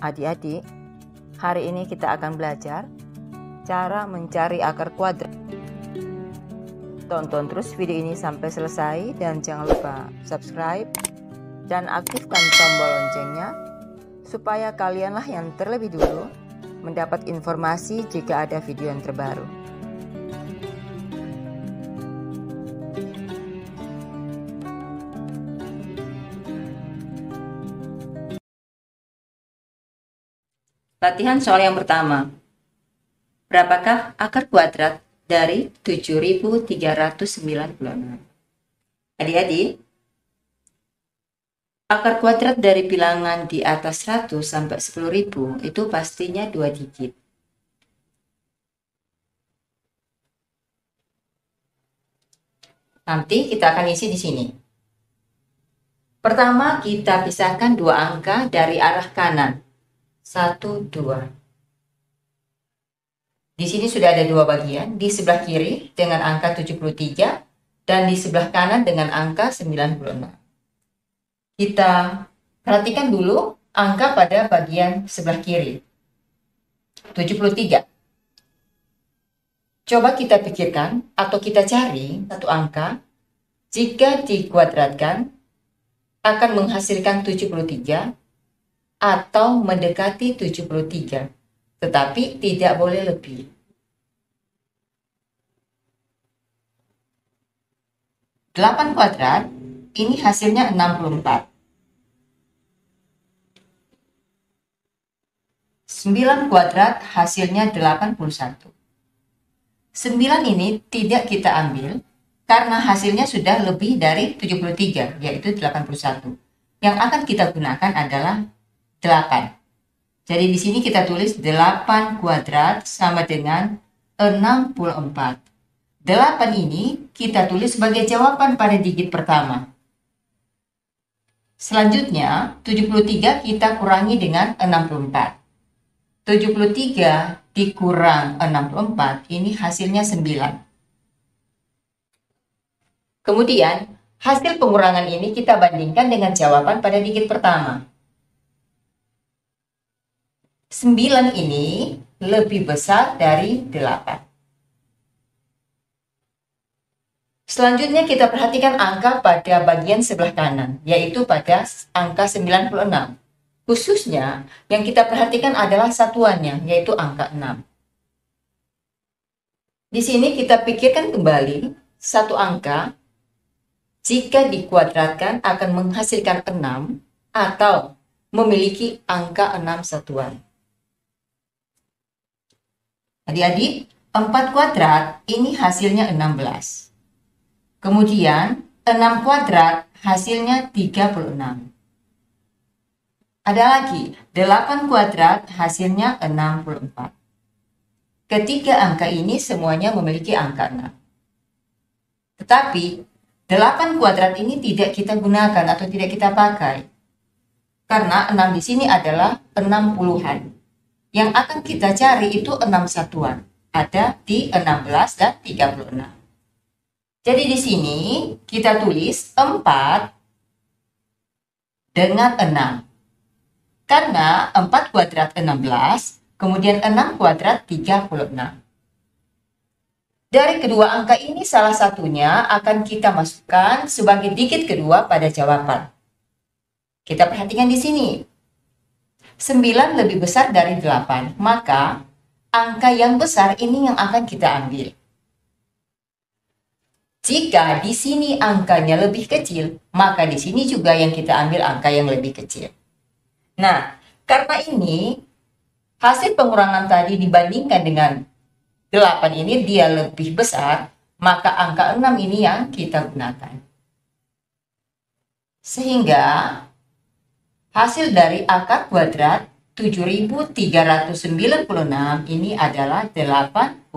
Adik-adik, hari ini kita akan belajar cara mencari akar kuadrat. Tonton terus video ini sampai selesai dan jangan lupa subscribe dan aktifkan tombol loncengnya supaya kalianlah yang terlebih dulu mendapat informasi jika ada video yang terbaru. Latihan soal yang pertama. Berapakah akar kuadrat dari 7.396? Adik-adik, akar kuadrat dari bilangan di atas 100 sampai 10.000 itu pastinya 2 digit. Nanti kita akan isi di sini. Pertama, kita pisahkan dua angka dari arah kanan. 1, 2. Di sini sudah ada dua bagian, di sebelah kiri dengan angka 73 dan di sebelah kanan dengan angka 96. Kita perhatikan dulu angka pada bagian sebelah kiri. 73. Coba kita pikirkan atau kita cari satu angka jika dikuadratkan akan menghasilkan 73 atau mendekati 73, tetapi tidak boleh lebih. Delapan kuadrat, ini hasilnya 64. 9 kuadrat hasilnya 81. 9 ini tidak kita ambil karena hasilnya sudah lebih dari 73, yaitu 81. Yang akan kita gunakan adalah 8. Jadi di sini kita tulis 8 kuadrat sama dengan 64. 8 ini kita tulis sebagai jawaban pada digit pertama. Selanjutnya 73 kita kurangi dengan 64. 73 dikurang 64 ini hasilnya 9. Kemudian hasil pengurangan ini kita bandingkan dengan jawaban pada digit pertama. 9 ini lebih besar dari 8. Selanjutnya kita perhatikan angka pada bagian sebelah kanan, yaitu pada angka 96. Khususnya yang kita perhatikan adalah satuannya, yaitu angka 6. Di sini kita pikirkan kembali satu angka jika dikuadratkan akan menghasilkan 6 atau memiliki angka 6 satuan. Adik-adik, 4 kuadrat ini hasilnya 16. Kemudian 6 kuadrat hasilnya 36. Ada lagi 8 kuadrat hasilnya 64. Ketiga angka ini semuanya memiliki angka 6. Tetapi 8 kuadrat ini tidak kita gunakan atau tidak kita pakai. Karena 6 di sini adalah 6 puluhan. Yang akan kita cari itu 6 satuan. Ada di 16 dan 36. Jadi di sini kita tulis 4 dengan 6. Karena 4 kuadrat 16, kemudian 6 kuadrat 36. Dari kedua angka ini salah satunya akan kita masukkan sebagai digit kedua pada jawaban. Kita perhatikan di sini. 9 lebih besar dari 8, maka angka yang besar ini yang akan kita ambil. Jika di sini angkanya lebih kecil, maka di sini juga yang kita ambil angka yang lebih kecil. Nah, karena ini hasil pengurangan tadi dibandingkan dengan 8 ini dia lebih besar, maka angka 6 ini yang kita gunakan. Sehingga hasil dari akar kuadrat 7.396 ini adalah 86.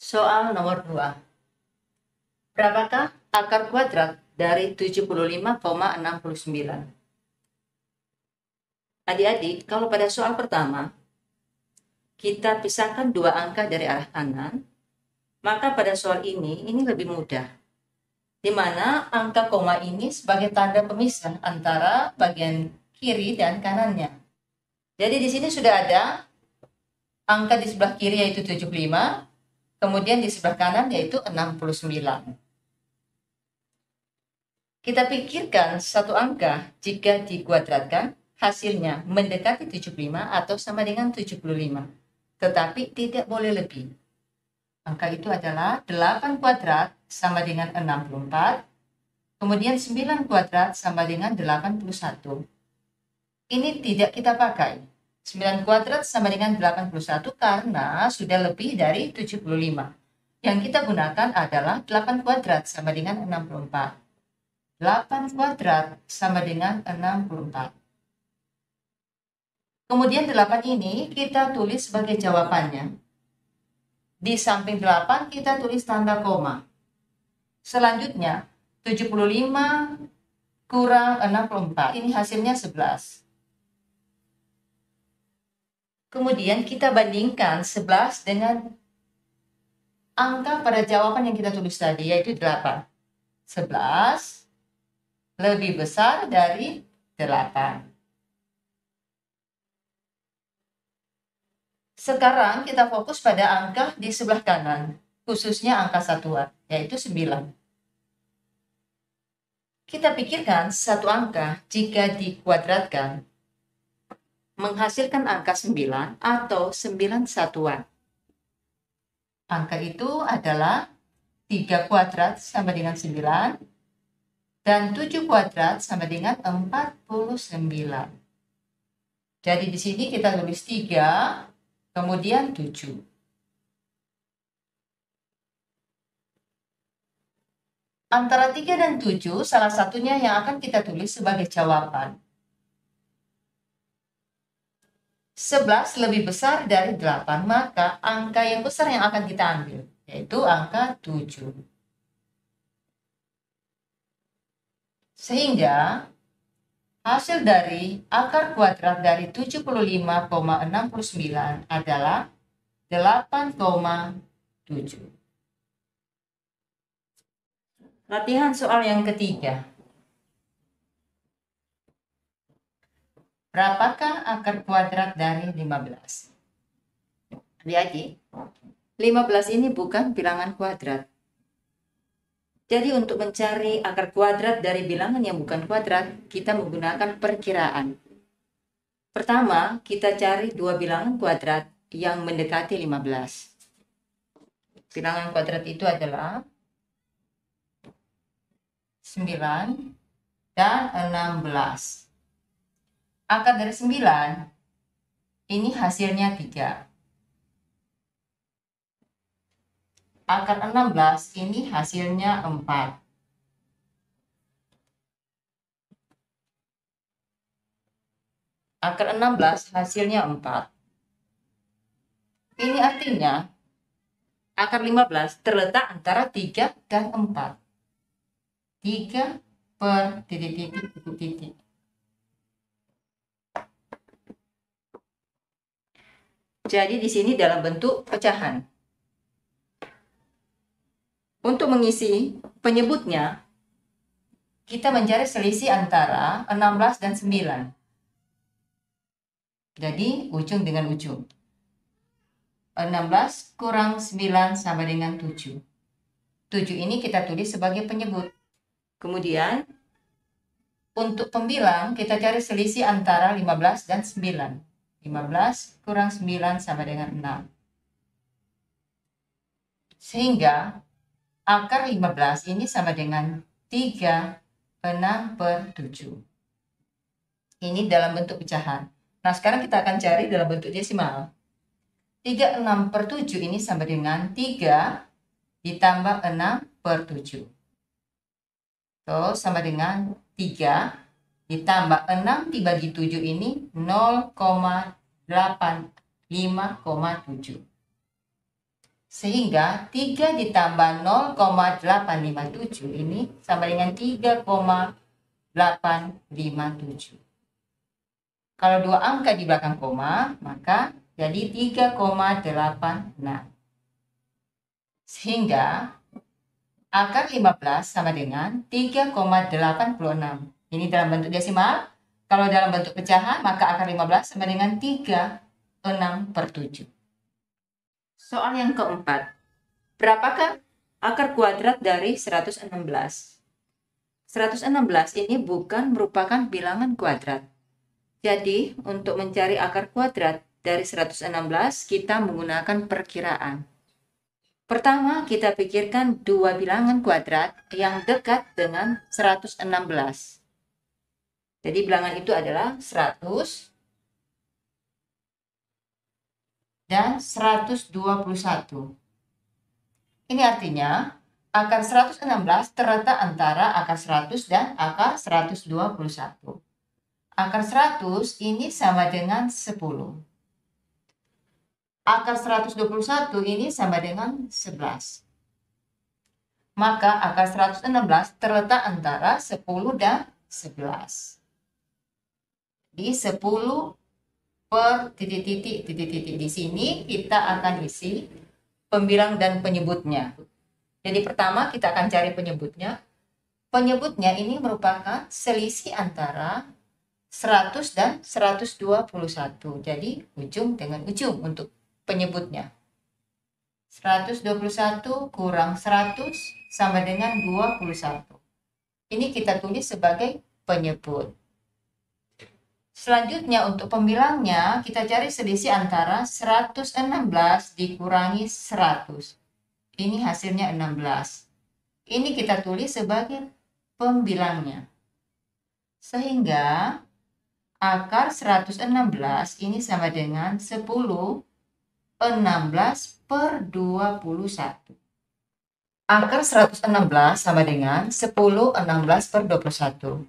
Soal nomor 2. Berapakah akar kuadrat dari 75,69? Adik-adik, kalau pada soal pertama, kita pisahkan dua angka dari arah kanan. Maka pada soal ini lebih mudah, di mana angka koma ini sebagai tanda pemisah antara bagian kiri dan kanannya. Jadi di sini sudah ada angka di sebelah kiri yaitu 75, kemudian di sebelah kanan yaitu 69. Kita pikirkan satu angka jika dikuadratkan, hasilnya mendekati 75 atau sama dengan 75. Tetapi tidak boleh lebih. Angka itu adalah 8 kuadrat sama dengan 64, kemudian 9 kuadrat sama dengan 81. Ini tidak kita pakai. 9 kuadrat sama dengan 81 karena sudah lebih dari 75. Yang kita gunakan adalah 8 kuadrat sama dengan 64. 8 kuadrat sama dengan 64. Kemudian 8 ini kita tulis sebagai jawabannya. Di samping 8 kita tulis tanda koma. Selanjutnya 75 kurang 64. Ini hasilnya 11. Kemudian kita bandingkan 11 dengan angka pada jawaban yang kita tulis tadi yaitu 8. 11 lebih besar dari 8. Sekarang kita fokus pada angka di sebelah kanan, khususnya angka satuan, yaitu 9. Kita pikirkan satu angka jika dikuadratkan, menghasilkan angka 9 atau 9 satuan. Angka itu adalah 3 kuadrat sama dengan 9, dan 7 kuadrat sama dengan 49. Jadi di sini kita tulis 3, kemudian 7. Antara 3 dan 7, salah satunya yang akan kita tulis sebagai jawaban. 11 lebih besar dari 8, maka angka yang besar yang akan kita ambil, yaitu angka 7. Sehingga hasil dari akar kuadrat dari 75,69 adalah 8,7. Latihan soal yang ketiga. Berapakah akar kuadrat dari 15? Adik-adik, 15 ini bukan bilangan kuadrat. Jadi untuk mencari akar kuadrat dari bilangan yang bukan kuadrat, kita menggunakan perkiraan. Pertama, kita cari dua bilangan kuadrat yang mendekati 15. Bilangan kuadrat itu adalah 9 dan 16. Akar dari 9, ini hasilnya 3. Akar 16 ini hasilnya 4. Akar 16 hasilnya 4. Ini artinya akar 15 terletak antara 3 dan 4. 3 per titik. Jadi di sini dalam bentuk pecahan. Untuk mengisi penyebutnya, kita mencari selisih antara 16 dan 9. Jadi, ujung dengan ujung. 16 kurang 9 sama dengan 7. 7 ini kita tulis sebagai penyebut. Kemudian, untuk pembilang, kita cari selisih antara 15 dan 9. 15 kurang 9 sama dengan 6. Sehingga, akar 15 ini sama dengan 3, 6 per 7. Ini dalam bentuk pecahan. Nah, sekarang kita akan cari dalam bentuk desimal. 3, 6 per 7 ini sama dengan 3 ditambah 6 per 7. So, sama dengan 3 ditambah 6 dibagi 7 ini 0,85,7. Sehingga 3 ditambah 0,857 ini sama dengan 3,857. Kalau dua angka di belakang koma, maka jadi 3,86. Sehingga akar 15 sama dengan 3,86. Ini dalam bentuk desimal. Kalau dalam bentuk pecahan, maka akar 15 sama dengan 3,6/7. Soal yang keempat. Berapakah akar kuadrat dari 116? 116 ini bukan merupakan bilangan kuadrat. Jadi, untuk mencari akar kuadrat dari 116, kita menggunakan perkiraan. Pertama, kita pikirkan dua bilangan kuadrat yang dekat dengan 116. Jadi, bilangan itu adalah 100 dan 121. Ini artinya, akar 116 terletak antara akar 100 dan akar 121. Akar 100 ini sama dengan 10. Akar 121 ini sama dengan 11. Maka akar 116 terletak antara 10 dan 11. Di 10 per titik-titik di sini kita akan isi pembilang dan penyebutnya. Jadi pertama kita akan cari penyebutnya. Penyebutnya ini merupakan selisih antara 100 dan 121. Jadi ujung dengan ujung untuk penyebutnya. 121 kurang 100 sama dengan 21. Ini kita tulis sebagai penyebut. Selanjutnya untuk pembilangnya, kita cari selisih antara 116 dikurangi 100. Ini hasilnya 16. Ini kita tulis sebagai pembilangnya. Sehingga akar 116 ini sama dengan 10 16 per 21. Akar 116 sama dengan 10 16 per 21.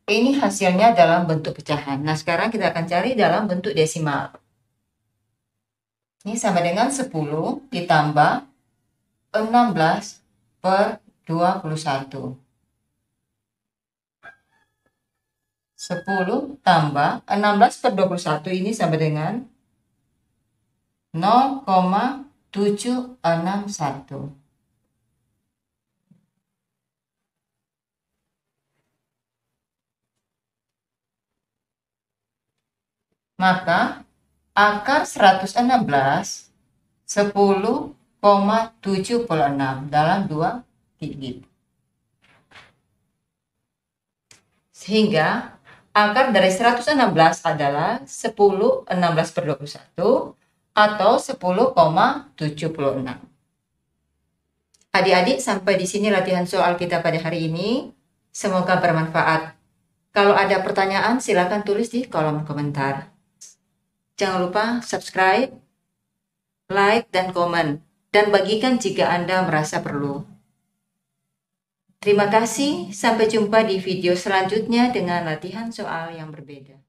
Ini hasilnya dalam bentuk pecahan. Nah, sekarang kita akan cari dalam bentuk desimal. Ini sama dengan 10 ditambah 16 per 21. 10 tambah 16 per 21 ini sama dengan 0,761. Maka akar 116 10,76 dalam 2 digit. Sehingga akar dari 116 adalah 10 16 per 21 atau 10,76. Adik-adik, sampai di sini latihan soal kita pada hari ini. Semoga bermanfaat. Kalau ada pertanyaan, silakan tulis di kolom komentar. Jangan lupa subscribe, like, dan komen. Dan bagikan jika Anda merasa perlu. Terima kasih, sampai jumpa di video selanjutnya dengan latihan soal yang berbeda.